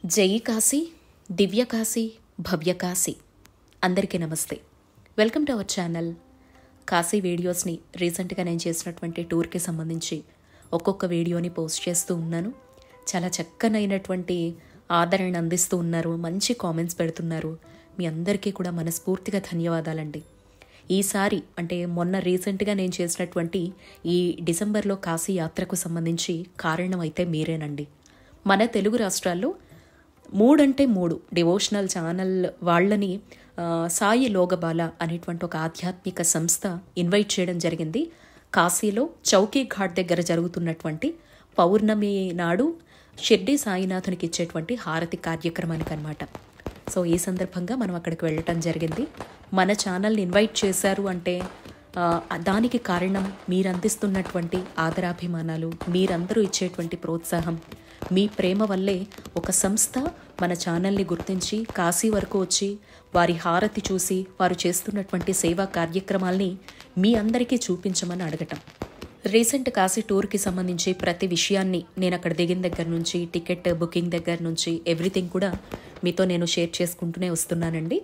జై కాశీ, దివ్య కాశీ, భవ్య కాశీ. అందరికీ నమస్తే. Welcome to our channel. Kashi వీడియోస్ని రీసెంట్గా నేను చేసినటువంటి టూర్కి సంబంధించి ఒక్కొక్క వీడియోని పోస్ట్ చేస్తూ ఉన్నాను. చాలా చక్కనైనటువంటి ఆదరణ అందిస్తూ ఉన్నారు, మంచి కామెంట్స్ పెడుతున్నారు. మీ అందరికీ కూడా మనస్ఫూర్తిగా ధన్యవాదాలండి. ఈసారి అంటే మొన్న రీసెంట్గా నేను చేసినటువంటి ఈ డిసెంబర్లో కాశీ యాత్రకు సంబంధించి కారణం అయితే మీరేనండి. మన తెలుగు రాష్ట్రాల్లో 3 డివోషనల్ ఛానల్ వాళ్ళని సాయి లోగబాల అనేటువంటి ఒక ఆధ్యాత్మిక సంస్థ ఇన్వైట్ చేయడం జరిగింది. కాశీలో చౌకీ ఘాట్ దగ్గర జరుగుతున్నటువంటి పౌర్ణమి నాడు షిర్డీ సాయినాథునికి ఇచ్చేటువంటి హారతి కార్యక్రమానికి అనమాట. సో ఈ సందర్భంగా మనం అక్కడికి వెళ్ళటం జరిగింది. మన ఛానల్ని ఇన్వైట్ చేశారు అంటే దానికి కారణం మీరు అందిస్తున్నటువంటి ఆదరాభిమానాలు, మీరందరూ ఇచ్చేటువంటి ప్రోత్సాహం, మీ ప్రేమ వల్లే ఒక సంస్థ మన ఛానల్ని గుర్తించి కాశీ వరకు వచ్చి వారి హారతి చూసి వారు చేస్తున్నటువంటి సేవా కార్యక్రమాల్ని మీ అందరికీ చూపించమని అడగటం. రీసెంట్ కాశీ టూర్కి సంబంధించి ప్రతి విషయాన్ని నేను అక్కడ దిగిన దగ్గర నుంచి, టికెట్ బుకింగ్ దగ్గర నుంచి ఎవ్రీథింగ్ కూడా మీతో నేను షేర్ చేసుకుంటూనే వస్తున్నానండి.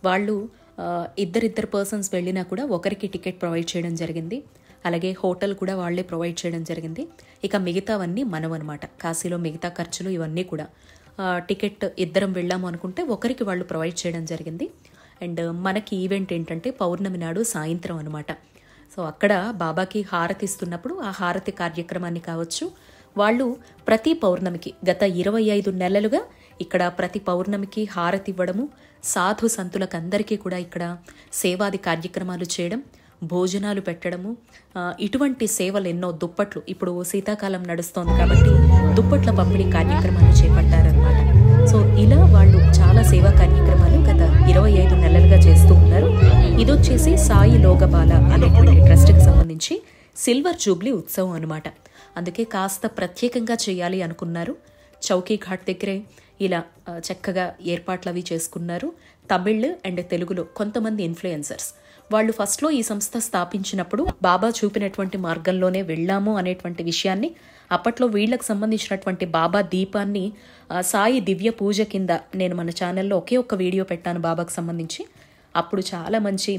వాళ్ళు ఇద్దరు పర్సన్స్ వెళ్ళినా కూడా ఒకరికి టికెట్ ప్రొవైడ్ చేయడం జరిగింది. అలాగే హోటల్ కూడా వాళ్లే ప్రొవైడ్ చేయడం జరిగింది. ఇక మిగతావన్నీ మనమనమాట. కాశీలో మిగతా ఖర్చులు ఇవన్నీ కూడా టికెట్ ఇద్దరం వెళ్ళాము అనుకుంటే ఒకరికి వాళ్ళు ప్రొవైడ్ చేయడం జరిగింది. అండ్ మనకి ఈవెంట్ ఏంటంటే పౌర్ణమి నాడు సాయంత్రం అనమాట. సో అక్కడ బాబాకి హారతి ఇస్తున్నప్పుడు ఆ హారతి కార్యక్రమాన్ని కావచ్చు, వాళ్ళు ప్రతి పౌర్ణమికి గత 25 నెలలుగా ఇక్కడ ప్రతి పౌర్ణమికి హారతి ఇవ్వడము, సాధు సంతులకు అందరికీ కూడా ఇక్కడ సేవాది కార్యక్రమాలు చేయడం, భోజనాలు పెట్టడము, ఇటువంటి సేవలు ఎన్నో, దుప్పట్లు ఇప్పుడు శీతాకాలం నడుస్తోంది కాబట్టి దుప్పట్ల పంపిణీ కార్యక్రమాలు చేపట్టారనమాట. సో ఇలా వాళ్ళు చాలా సేవా కార్యక్రమాలు గత 25 నెలలుగా చేస్తూ ఉన్నారు. ఇదొచ్చేసి సాయి లోగబాల అనేటువంటి ట్రస్ట్కి సంబంధించి సిల్వర్ జూబ్లీ ఉత్సవం అనమాట. అందుకే కాస్త ప్రత్యేకంగా చేయాలి అనుకున్నారు. చౌకీ ఘాట్ దగ్గరే ఇలా చక్కగా ఏర్పాట్లు అవి చేసుకున్నారు. తమిళ్ అండ్ తెలుగులో కొంతమంది ఇన్ఫ్లుయెన్సర్స్ వాళ్ళు ఫస్ట్లో ఈ సంస్థ స్థాపించినప్పుడు బాబా చూపినటువంటి మార్గంలోనే వెళ్ళాము అనేటువంటి విషయాన్ని, అప్పట్లో వీళ్లకు సంబంధించినటువంటి బాబా దీపాన్ని సాయి దివ్య పూజ కింద నేను మన ఛానల్లో ఒకే ఒక్క వీడియో పెట్టాను బాబాకు సంబంధించి. అప్పుడు చాలా మంచి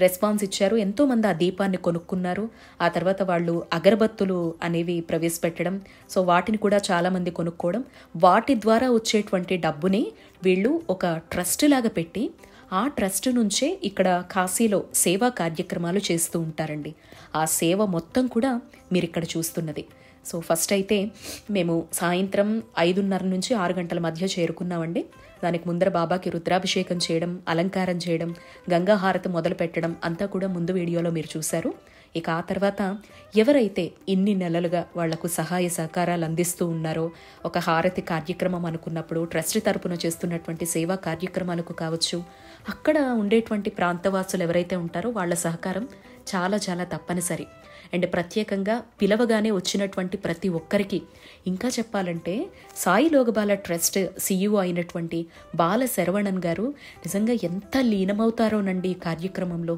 రెస్పాన్స్ ఇచ్చారు. ఎంతోమంది ఆ దీపాన్ని కొనుక్కున్నారు. ఆ తర్వాత వాళ్ళు అగరబత్తులు అనేవి ప్రవేశపెట్టడం, సో వాటిని కూడా చాలామంది కొనుక్కోవడం, వాటి ద్వారా వచ్చేటువంటి డబ్బుని వీళ్ళు ఒక ట్రస్ట్ లాగా పెట్టి ఆ ట్రస్ట్ నుంచే ఇక్కడ కాశీలో సేవా కార్యక్రమాలు చేస్తూ ఉంటారండి. ఆ సేవ మొత్తం కూడా మీరు ఇక్కడ చూస్తున్నది. సో ఫస్ట్ అయితే మేము సాయంత్రం 5:30 నుంచి 6 గంటల మధ్య చేరుకున్నామండి. దానికి ముందర బాబాకి రుద్రాభిషేకం చేయడం, అలంకారం చేయడం, గంగాహారతి మొదలు పెట్టడం అంతా కూడా ముందు వీడియోలో మీరు చూశారు. ఇక ఆ తర్వాత ఎవరైతే ఇన్ని నెలలుగా వాళ్లకు సహాయ సహకారాలు అందిస్తూ ఉన్నారో, ఒక హారతి కార్యక్రమం అనుకున్నప్పుడు ట్రస్ట్ తరపున చేస్తున్నటువంటి సేవా కార్యక్రమాలకు కావచ్చు, అక్కడ ఉండేటువంటి ప్రాంతవాసులు ఎవరైతే ఉంటారో వాళ్ళ సహకారం చాలా చాలా తప్పనిసరి. అండ్ ప్రత్యేకంగా పిలవగానే వచ్చినటువంటి ప్రతి ఒక్కరికి, ఇంకా చెప్పాలంటే సాయి లోగబాల ట్రస్ట్ CEO అయినటువంటి బాల శరవణన్ గారు నిజంగా ఎంత లీనమవుతారోనండి ఈ కార్యక్రమంలో.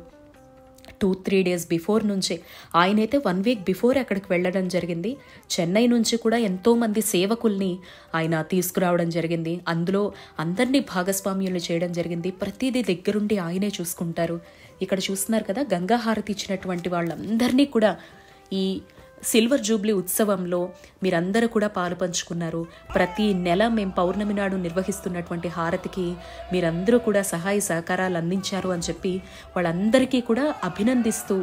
2-3 డేస్ బిఫోర్ నుంచే, ఆయనైతే 1 వీక్ బిఫోర్ అక్కడికి వెళ్ళడం జరిగింది. చెన్నై నుంచి కూడా ఎంతోమంది సేవకుల్ని ఆయన తీసుకురావడం జరిగింది. అందులో అందరినీ భాగస్వామ్యులు చేయడం జరిగింది. ప్రతిదీ దగ్గరుండి ఆయనే చూసుకుంటారు. ఇక్కడ చూస్తున్నారు కదా, గంగాహారతి ఇచ్చినటువంటి వాళ్ళందరినీ కూడా ఈ సిల్వర్ జూబ్లీ ఉత్సవంలో మీరందరూ కూడా పాలు పంచుకున్నారు. ప్రతి నెల మేము పౌర్ణమి నాడు నిర్వహిస్తున్నటువంటి హారతికి మీరందరూ కూడా సహాయ సహకారాలు అందించారు అని చెప్పి వాళ్ళందరికీ కూడా అభినందిస్తూ,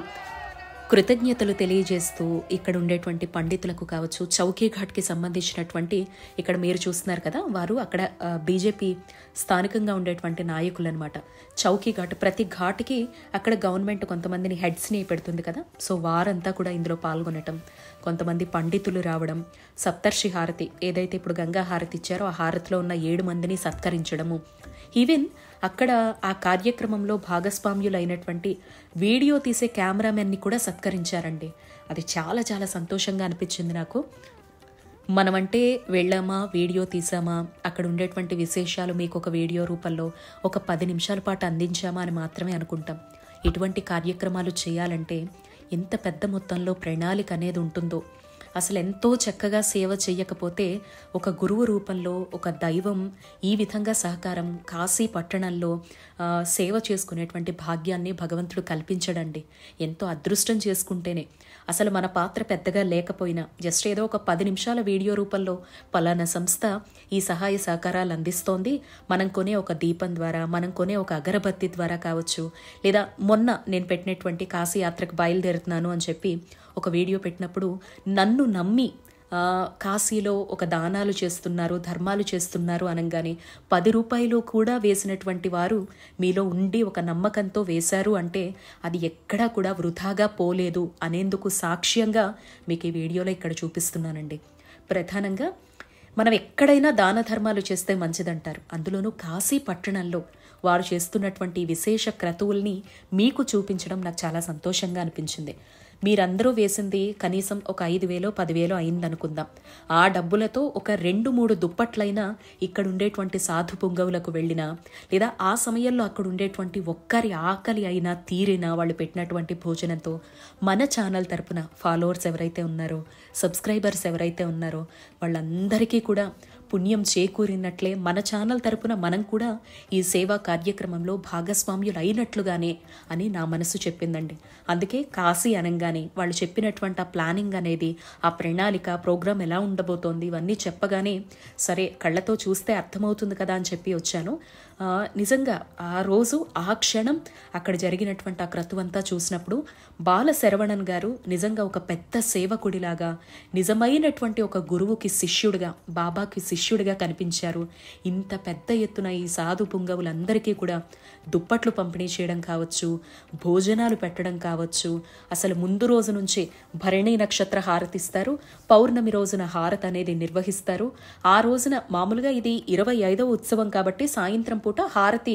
కృతజ్ఞతలు తెలియజేస్తూ ఇక్కడ ఉండేటువంటి పండితులకు కావచ్చు, చౌకీ ఘాట్కి సంబంధించినటువంటి ఇక్కడ మీరు చూస్తున్నారు కదా, వారు అక్కడ బీజేపీ స్థానికంగా ఉండేటువంటి నాయకులు అనమాట. చౌకీ ఘాట్ ప్రతి ఘాట్కి అక్కడ గవర్నమెంట్ కొంతమందిని హెడ్స్ని పెడుతుంది కదా, సో వారంతా కూడా ఇందులో పాల్గొనటం, కొంతమంది పండితులు రావడం, సప్తర్షి హారతి ఏదైతే ఇప్పుడు గంగా హారతి ఇచ్చారో ఆ హారతిలో ఉన్న 7 మందిని సత్కరించడము, ఈవెన్ అక్కడ ఆ కార్యక్రమంలో భాగస్వామ్యులైనటువంటి వీడియో తీసే కెమెరామెన్ని కూడా సత్కరించారండి. అది చాలా చాలా సంతోషంగా అనిపించింది నాకు. మనమంటే వెళ్ళామా, వీడియో తీసామా, అక్కడ ఉండేటువంటి విశేషాలు మీకు ఒక వీడియో రూపంలో ఒక 10 నిమిషాల పాటు అందించామా అని మాత్రమే అనుకుంటాం. ఇటువంటి కార్యక్రమాలు చేయాలంటే ఎంత పెద్ద మొత్తంలో ప్రణాళిక అనేది ఉంటుందో, అసలు ఎంతో చక్కగా సేవ చెయ్యకపోతే ఒక గురువు రూపంలో ఒక దైవం ఈ విధంగా సహకారం కాశీ పట్టణంలో సేవ చేసుకునేటువంటి భాగ్యాన్ని భగవంతుడు కల్పించడండి. ఎంతో అదృష్టం చేసుకుంటేనే. అసలు మన పాత్ర పెద్దగా లేకపోయినా జస్ట్ ఏదో ఒక 10 నిమిషాల వీడియో రూపంలో పలానా సంస్థ ఈ సహాయ సహకారాలు అందిస్తోంది, మనం కొనే ఒక దీపం ద్వారా, మనం కొనే ఒక అగరబత్తి ద్వారా కావచ్చు, లేదా మొన్న నేను పెట్టినటువంటి కాశీ యాత్రకు బయలుదేరుతున్నాను అని చెప్పి ఒక వీడియో పెట్టినప్పుడు నన్ను నమ్మి కాశీలో ఒక దానాలు చేస్తున్నారు, ధర్మాలు చేస్తున్నారు అనగానే 10 రూపాయలు కూడా వేసినటువంటి వారు మీలో ఉండి ఒక నమ్మకంతో వేశారు అంటే అది ఎక్కడా కూడా వృధాగా పోలేదు అనేందుకు సాక్ష్యంగా మీకు ఈ వీడియోలో ఇక్కడ చూపిస్తున్నానండి. ప్రధానంగా మనం ఎక్కడైనా దాన ధర్మాలు చేస్తే మంచిదంటారు. అందులోనూ కాశీ పట్టణంలో వారు చేస్తున్నటువంటి విశేష క్రతువుల్ని మీకు చూపించడం నాకు చాలా సంతోషంగా అనిపించింది. మీరందరూ వేసింది కనీసం ఒక 5,000 10,000 అయిందనుకుందాం. ఆ డబ్బులతో ఒక 2-3 దుప్పట్లైనా ఇక్కడ ఉండేటువంటి సాధు పుంగవులకు వెళ్ళినా, లేదా ఆ సమయంలో అక్కడ ఉండేటువంటి ఒక్కరి ఆకలి అయినా తీరినా వాళ్ళు పెట్టినటువంటి భోజనంతో మన ఛానల్ తరపున ఫాలోవర్స్ ఎవరైతే ఉన్నారో, సబ్స్క్రైబర్స్ ఎవరైతే ఉన్నారో వాళ్ళందరికీ కూడా పుణ్యం చేకూరినట్లే మన ఛానల్ తరపున మనం కూడా ఈ సేవా కార్యక్రమంలో భాగస్వామ్యులు అయినట్లుగానే అని నా మనసు చెప్పిందండి. అందుకే కాశీ అనగానే వాళ్ళు చెప్పినటువంటి ఆ ప్లానింగ్ అనేది, ఆ ప్రణాళిక, ప్రోగ్రాం ఎలా ఉండబోతోంది ఇవన్నీ చెప్పగానే సరే కళ్ళతో చూస్తే అర్థమవుతుంది కదా అని చెప్పి వచ్చాను. నిజంగా ఆ రోజు ఆ క్షణం అక్కడ జరిగినటువంటి ఆ క్రతువంతా చూసినప్పుడు బాల శరవణన్ గారు నిజంగా ఒక పెద్ద సేవకుడిలాగా, నిజమైనటువంటి ఒక గురువుకి శిష్యుడిగా, బాబాకి శిష్యుడిగా కనిపించారు. ఇంత పెద్ద ఎత్తున ఈ సాధు పుంగవులందరికీ కూడా దుప్పట్లు పంపిణీ చేయడం కావచ్చు, భోజనాలు పెట్టడం కావచ్చు, అసలు ముందు రోజు నుంచి భరణి నక్షత్ర హారతిస్తారు, పౌర్ణమి రోజున హారతి అనేది నిర్వహిస్తారు. ఆ రోజున మామూలుగా ఇది 25వ ఉత్సవం కాబట్టి సాయంత్రం పూట హారతి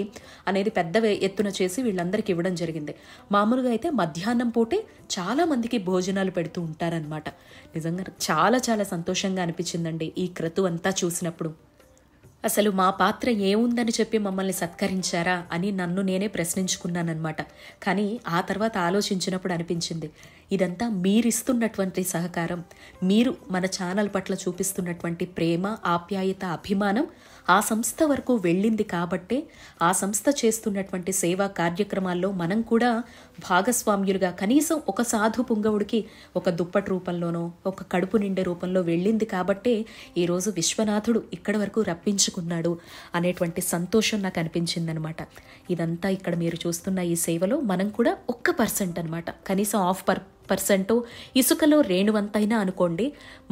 అనేది పెద్ద ఎత్తున చేసి వీళ్ళందరికీ ఇవ్వడం జరిగింది. మామూలుగా అయితే మధ్యాహ్నం పూటే చాలా మందికి భోజనాలు పెడుతూ ఉంటారనమాట. నిజంగా చాలా చాలా సంతోషంగా అనిపించిందండి ఈ క్రతువు అంతా చూసినప్పుడు. అసలు మా పాత్ర ఏముందని చెప్పి మమ్మల్ని సత్కరించారా అని నన్ను నేనే ప్రశ్నించుకున్నానమాట. కానీ ఆ తర్వాత ఆలోచించినప్పుడు అనిపించింది ఇదంతా మీరిస్తున్నటువంటి సహకారం, మీరు మన ఛానల్ పట్ల చూపిస్తున్నటువంటి ప్రేమ, ఆప్యాయత, అభిమానం ఆ సంస్థ వరకు వెళ్ళింది కాబట్టే ఆ సంస్థ చేస్తున్నటువంటి సేవా కార్యక్రమాల్లో మనం కూడా భాగస్వామ్యులుగా కనీసం ఒక సాధు పుంగవుడికి ఒక దుప్పటి రూపంలోనో ఒక కడుపు నిండే రూపంలో వెళ్ళింది కాబట్టే ఈరోజు విశ్వనాథుడు ఇక్కడి వరకు రప్పించుకున్నాడు అనేటువంటి సంతోషం నాకు అనిపించిందనమాట. ఇదంతా ఇక్కడ మీరు చూస్తున్న ఈ సేవలో మనం కూడా 1% అనమాట, కనీసం 0.5% ఇసుకలో రేణువంతైనా అనుకోండి,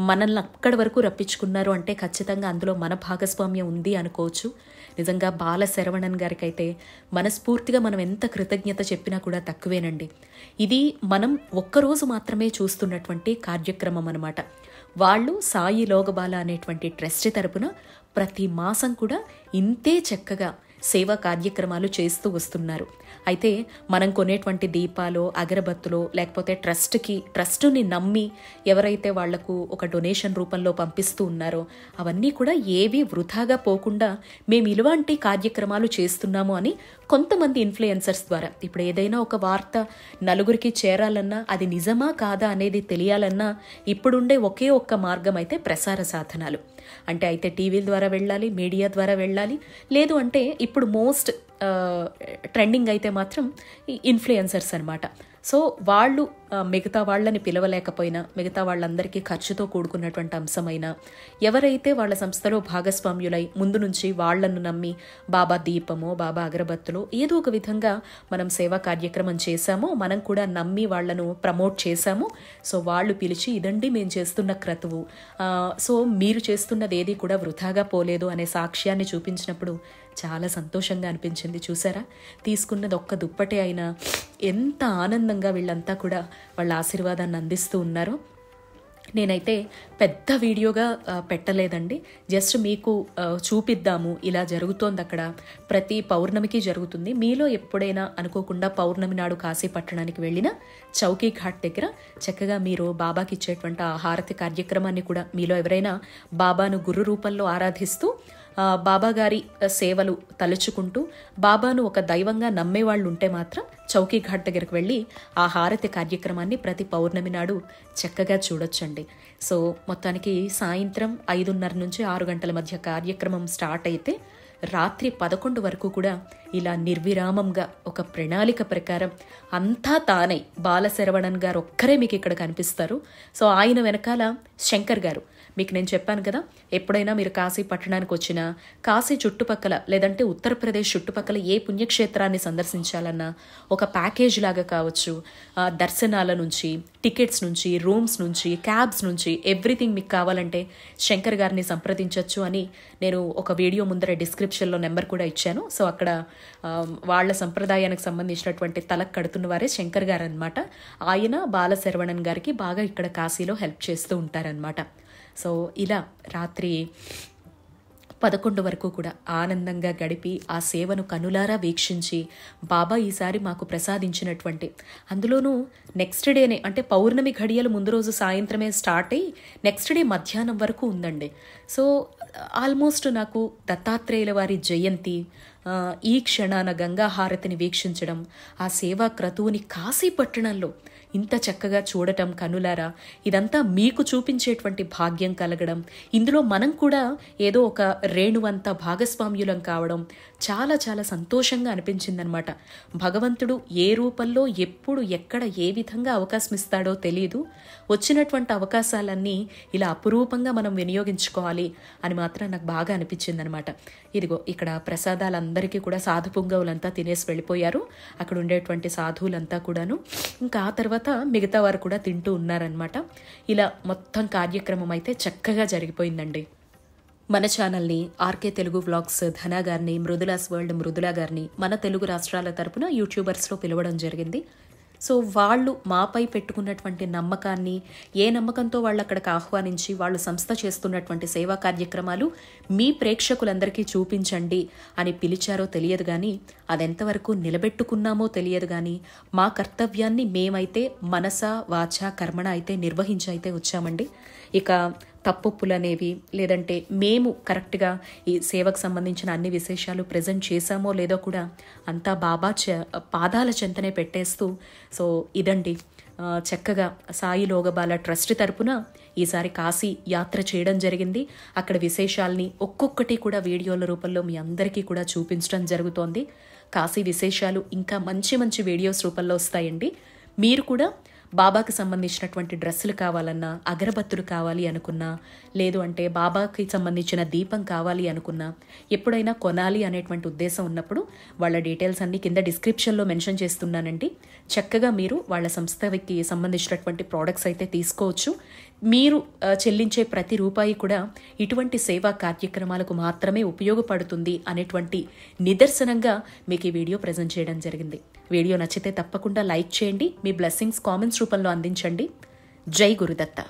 మనల్ని అక్కడి వరకు రప్పించుకున్నారు అంటే ఖచ్చితంగా అందులో మన భాగస్వామ్యం ఉంది అనుకోవచ్చు. నిజంగా బాల శరవణన్ గారికి అయితే మనస్ఫూర్తిగా మనం ఎంత కృతజ్ఞత చెప్పినా కూడా తక్కువేనండి. ఇది మనం ఒక్కరోజు మాత్రమే చూస్తున్నటువంటి కార్యక్రమం అనమాట. వాళ్ళు సాయి లోగబాల అనేటువంటి ట్రస్ట్ తరపున ప్రతి మాసం కూడా ఇంతే చక్కగా సేవా కార్యక్రమాలు చేస్తూ వస్తున్నారు. అయితే మనం కొనేటువంటి దీపాలు, అగరబత్తులు, లేకపోతే ట్రస్టుని నమ్మి ఎవరైతే వాళ్లకు ఒక డొనేషన్ రూపంలో పంపిస్తూ ఉన్నారో అవన్నీ కూడా ఏవి వృధాగా పోకుండా మేము ఇలాంటి కార్యక్రమాలు చేస్తున్నాము అని కొంతమంది ఇన్ఫ్లుయెన్సర్స్ ద్వారా, ఇప్పుడు ఏదైనా ఒక వార్త నలుగురికి చేరాలన్నా అది నిజమా కాదా అనేది తెలియాలన్నా ఇప్పుడుండే ఒకే ఒక్క మార్గం అయితే ప్రసార సాధనాలు. అంటే అయితే టీవీల ద్వారా వెళ్ళాలి, మీడియా ద్వారా వెళ్ళాలి, లేదు అంటే ఇప్పుడు మోస్ట్ ట్రెండింగ్ అయితే మాత్రం ఇన్ఫ్లుయెన్సర్స్ అనమాట. సో వాళ్ళు మిగతా వాళ్ళని పిలవలేకపోయినా, మిగతా వాళ్ళందరికీ ఖర్చుతో కూడుకున్నటువంటి అంశమైనా, ఎవరైతే వాళ్ళ సంస్థలో భాగస్వామ్యులై ముందు నుంచి వాళ్లను నమ్మి బాబా దీపమో బాబా అగరబత్తులో ఏదో ఒక విధంగా మనం సేవా కార్యక్రమం చేశామో, మనం కూడా నమ్మి వాళ్లను ప్రమోట్ చేశాము. సో వాళ్ళు పిలిచి ఇదండి మేము చేస్తున్న క్రతువు, సో మీరు చేస్తున్నది ఏది కూడా వృధాగా పోలేదు అనే సాక్ష్యాన్ని చూపించినప్పుడు చాలా సంతోషంగా అనిపించింది. చూసారా, తీసుకున్నది ఒక్క దుప్పటే అయినా ఎంత ఆనందంగా వీళ్ళంతా కూడా వాళ్ళ ఆశీర్వాదాన్ని అందిస్తూ ఉన్నారు. నేనైతే పెద్ద వీడియోగా పెట్టలేదండి, జస్ట్ మీకు చూపిద్దాము ఇలా జరుగుతోంది. అక్కడ ప్రతి పౌర్ణమికి జరుగుతుంది. మీలో ఎప్పుడైనా అనుకోకుండా పౌర్ణమి నాడు కాశీ పట్టణానికి వెళ్ళిన చౌకీ ఘాట్ దగ్గర చక్కగా మీరు బాబాకి ఇచ్చేటువంటి ఆ హారతి కార్యక్రమాన్ని కూడా, మీలో ఎవరైనా బాబాను గురు రూపంలో ఆరాధిస్తూ బాబాగారి సేవలు తలుచుకుంటూ బాబాను ఒక దైవంగా నమ్మేవాళ్ళు ఉంటే మాత్రం చౌకీ ఘాట్ దగ్గరికి వెళ్ళి ఆ హారతి కార్యక్రమాన్ని ప్రతి పౌర్ణమి నాడు చక్కగా చూడొచ్చండి. సో మొత్తానికి సాయంత్రం 5:30 నుంచి 6 గంటల మధ్య కార్యక్రమం స్టార్ట్ అయితే రాత్రి 11 వరకు కూడా ఇలా నిర్విరామంగా ఒక ప్రణాళిక ప్రకారం అంతా తానై బాలశరవణన్ గారు ఒక్కరే మీకు ఇక్కడ కనిపిస్తారు. సో ఆయన వెనకాల శంకర్ గారు, మీకు నేను చెప్పాను కదా, ఎప్పుడైనా మీరు కాశీ పట్టణానికి వచ్చినా కాశీ చుట్టుపక్కల లేదంటే ఉత్తరప్రదేశ్ చుట్టుపక్కల ఏ పుణ్యక్షేత్రాన్ని సందర్శించాలన్నా ఒక ప్యాకేజ్ లాగా కావచ్చు, దర్శనాల నుంచి, టికెట్స్ నుంచి, రూమ్స్ నుంచి, క్యాబ్స్ నుంచి ఎవ్రీథింగ్ మీకు కావాలంటే శంకర్ గారిని సంప్రదించవచ్చు అని నేను ఒక వీడియో ముందర డిస్క్రిప్షన్లో నెంబర్ కూడా ఇచ్చాను. సో అక్కడ వాళ్ళ సంప్రదాయానికి సంబంధించినటువంటి తలకు కడుతున్న వారే శంకర్ గారు అనమాట. ఆయన బాలశరవణన్ గారికి బాగా ఇక్కడ కాశీలో హెల్ప్ చేస్తూ ఉంటారనమాట. సో ఇలా రాత్రి 11 వరకు కూడా ఆనందంగా గడిపి ఆ సేవను కనులారా వీక్షించి బాబా ఈసారి మాకు ప్రసాదించినటువంటి, అందులోనూ నెక్స్ట్ డేనే అంటే పౌర్ణమి ఘడియలు ముందు రోజు సాయంత్రమే స్టార్ట్ అయ్యి నెక్స్ట్ డే మధ్యాహ్నం వరకు ఉందండి. సో ఆల్మోస్ట్ నాకు దత్తాత్రేయుల వారి జయంతి, ఈ క్షణాన గంగాహారతిని వీక్షించడం, ఆ సేవా క్రతువుని కాశీ పట్టణంలో ఇంత చక్కగా చూడటం కనులారా, ఇదంతా మీకు చూపించేటువంటి భాగ్యం కలగడం, ఇందులో మనం కూడా ఏదో ఒక రేణువంత భాగస్వామ్యులం కావడం చాలా చాలా సంతోషంగా అనిపించిందనమాట. భగవంతుడు ఏ రూపంలో ఎప్పుడు ఎక్కడ ఏ విధంగా అవకాశం ఇస్తాడో తెలియదు. వచ్చినటువంటి అవకాశాలన్నీ ఇలా అపురూపంగా మనం వినియోగించుకోవాలి అని మాత్రం నాకు బాగా అనిపించిందనమాట. ఇదిగో ఇక్కడ ప్రసాదాలందరికీ కూడా సాధు పుంగవులంతా తినేసి వెళ్ళిపోయారు, అక్కడ ఉండేటువంటి సాధువులంతా కూడాను. ఇంకా ఆ తర్వాత మిగతా వారు కూడా తింటూ ఉన్నారనమాట. ఇలా మొత్తం కార్యక్రమం అయితే చక్కగా జరిగిపోయిందండి. మన ఛానల్ని ఆర్కే తెలుగు వ్లాగ్స్ ధనా గారిని, మృదులాస్ వరల్డ్ మృదులా గారిని మన తెలుగు రాష్ట్రాల తరపున యూట్యూబర్స్లో పిలవడం జరిగింది. సో వాళ్ళు మాపై పెట్టుకున్నటువంటి నమ్మకాన్ని, ఏ నమ్మకంతో వాళ్ళు అక్కడికి ఆహ్వానించి వాళ్ళు సంస్థ చేస్తున్నటువంటి సేవా కార్యక్రమాలు మీ ప్రేక్షకులందరికీ చూపించండి అని పిలిచారో తెలియదు కానీ, అదెంతవరకు నిలబెట్టుకున్నామో తెలియదు కానీ, మా కర్తవ్యాన్ని మేమైతే మనస వాచ కర్మణ అయితే నిర్వహించి అయితే వచ్చామండి. ఇక తప్పొప్పులనేవి లేదంటే మేము కరెక్ట్గా ఈ సేవకు సంబంధించిన అన్ని విశేషాలు ప్రజెంట్ చేశామో లేదో కూడా అంతా బాబా పాదాల చెంతనే పెట్టేస్తూ, సో ఇదండి చక్కగా సాయి లోగబాల ట్రస్ట్ తరపున ఈసారి కాశీ యాత్ర చేయడం జరిగింది. అక్కడ విశేషాల్ని ఒక్కొక్కటి కూడా వీడియోల రూపంలో మీ అందరికీ కూడా చూపించడం జరుగుతోంది. కాశీ విశేషాలు ఇంకా మంచి మంచి వీడియోస్ రూపంలో వస్తాయండి. మీరు కూడా బాబాకి సంబంధించినటువంటి డ్రెస్సులు కావాలన్నా, అగరబత్తులు కావాలి అనుకున్నా, లేదు అంటే బాబాకి సంబంధించిన దీపం కావాలి అనుకున్నా, ఎప్పుడైనా కొనాలి అనేటువంటి ఉద్దేశం ఉన్నప్పుడు వాళ్ళ డీటెయిల్స్ అన్ని కింద డిస్క్రిప్షన్లో మెన్షన్ చేస్తున్నానండి. చక్కగా మీరు వాళ్ళ సంస్థకి సంబంధించినటువంటి ప్రోడక్ట్స్ అయితే తీసుకోవచ్చు. మీరు చెల్లించే ప్రతి రూపాయి కూడా ఇటువంటి సేవా కార్యక్రమాలకు మాత్రమే ఉపయోగపడుతుంది అనేటువంటి నిదర్శనంగా మీకు ఈ వీడియో ప్రజెంట్ చేయడం జరిగింది. వీడియో నచ్చితే తప్పకుండా లైక్ చేయండి, మీ బ్లెస్సింగ్స్ కామెంట్స్ రూపంలో అందించండి. జై గురుదత్త.